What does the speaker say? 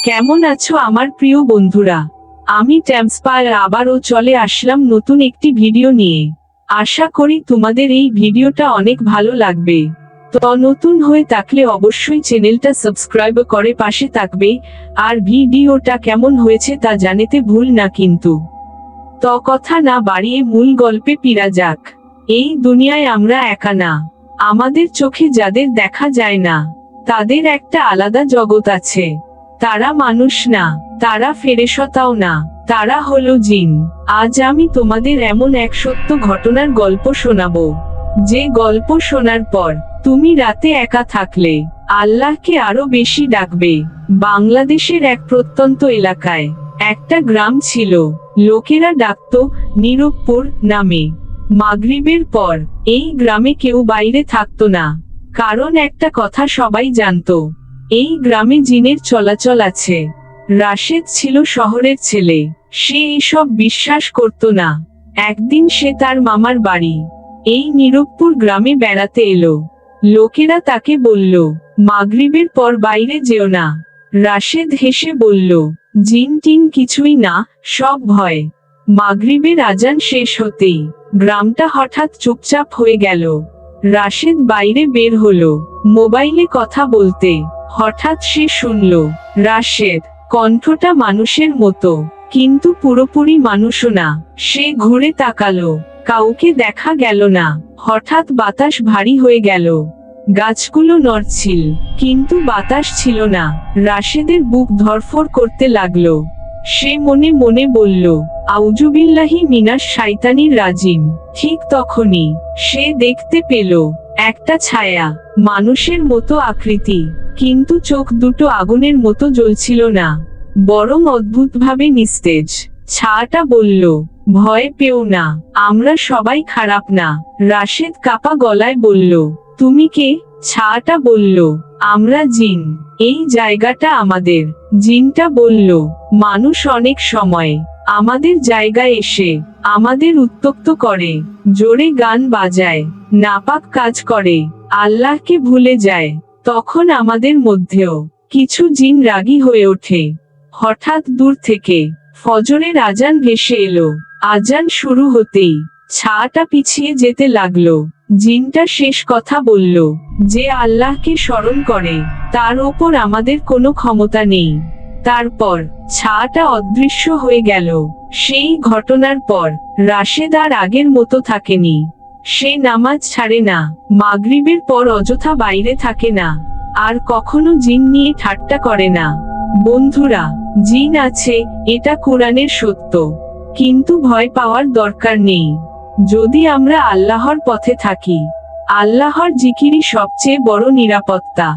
কেমন আছো আমার প্রিয় বন্ধুরা? আমি ট্যাম্পস্পায়ার আবারও চলে আসলাম নতুন একটি ভিডিও নিয়ে। আশা করি তোমাদের এই ভিডিওটা অনেক ভালো লাগবে। তো নতুন হয়ে থাকলে অবশ্যই চ্যানেলটা সাবস্ক্রাইব করে পাশে থাকবে, আর ভিডিওটা কেমন হয়েছে তা জানাতে ভুল না কিন্তু। তো কথা না বাড়িয়ে মূল গল্পে ফিরা যাক। এই দুনিয়ায় আমরা একা না। আমাদের চোখে যাদের দেখা যায় না, তাদের একটা আলাদা জগৎ আছে। তারা মানুষ না, তারা ফেরেশতাও না, তারা হলো জিন। আজ আমি তোমাদের এমন এক সত্য ঘটনার গল্প শোনাবো, যে গল্প শোনার পর তুমি রাতে একা থাকলে আল্লাহকে আরো বেশি ডাকবে। বাংলাদেশের এক প্রত্যন্ত এলাকায় একটা গ্রাম ছিল। লোকেরা ডাকতো নিরুপপুর নামে। মাগরিবের পর এই গ্রামে কেউ বাইরে থাকতো না, কারণ একটা কথা সবাই জানতো, এই গ্রামে জিনের চলাচল আছে। রাশেদ ছিল শহরের ছেলে, সে এসব বিশ্বাস করত না। একদিন সে তার মামার বাড়ি এই নিরুপপুর গ্রামে বেড়াতে এলো। লোকেরা তাকে বলল, মাগরিবের পর বাইরে যেও না। রাশেদ হেসে বলল, জিন টিন কিছুই না, সব ভয়। মাগরিবের আজান শেষ হতেই গ্রামটা হঠাৎ চুপচাপ হয়ে গেল। রাশেদ বাইরে বের হলো মোবাইলে কথা বলতে। হঠাৎ সে শুনল রাশেদ কণ্ঠটা মানুষের মতো, কিন্তু পুরোপুরি মানুষও না। সে ঘুরে তাকালো, কাউকে দেখা গেল না। হঠাৎ বাতাস ভারী হয়ে গেল, গাছগুলো নড়ছিল, কিন্তু বাতাস ছিল না। রাশেদের বুক ধড়ফড় করতে লাগলো। সে মনে মনে বলল, আউজুবিল্লাহি মিনাশ শাইতানির রাজিম। ঠিক তখনই সে দেখতে পেল একটা ছায়া, মানুষের মতো আকৃতি, কিন্তু চোখ দুটো আগুনের মতো জ্বলছিল না, বরং অদ্ভুতভাবে নিস্তেজ। ছায়াটা বলল, ভয় পেও না, আমরা সবাই খারাপ না। রাশেদ কাপা গলায় বলল, তুমি কে? ছায়াটা বলল, আমরা জিন, এই জায়গাটা আমাদের। জিনটা বলল, মানুষ অনেক সময় আমাদের জায়গায় এসে আমাদের উত্ত্যক্ত করে, জোরে গান বাজায়, নাপাক কাজ করে, আল্লাহকে ভুলে যায়। তখন আমাদের মধ্যেও কিছু জিন রাগী হয়ে ওঠে। হঠাৎ দূর থেকে ফজরের আজান ভেসে এলো। আজান শুরু হতেই ছায়াটা পিছিয়ে যেতে লাগলো। জিনটা শেষ কথা বলল, যে আল্লাহকে স্মরণ করে তার ওপর আমাদের কোনো ক্ষমতা নেই। তারপর ছায়াটা অদৃশ্য হয়ে গেল। সেই ঘটনার পর রাশেদ আর আগের মতো থাকেনি। সে নামাজ ছাড়ে না, মাগরিবের পর অযথা বাইরে থাকে না, আর কখনো জিন নিয়ে ঠাট্টা করে না। বন্ধুরা, জিন আছে, এটা কোরআনের সত্য, কিন্তু ভয় পাওয়ার দরকার নেই। যদি আমরা আল্লাহর পথে থাকি, আল্লাহর জিকিরই সবচেয়ে বড় নিরাপত্তা।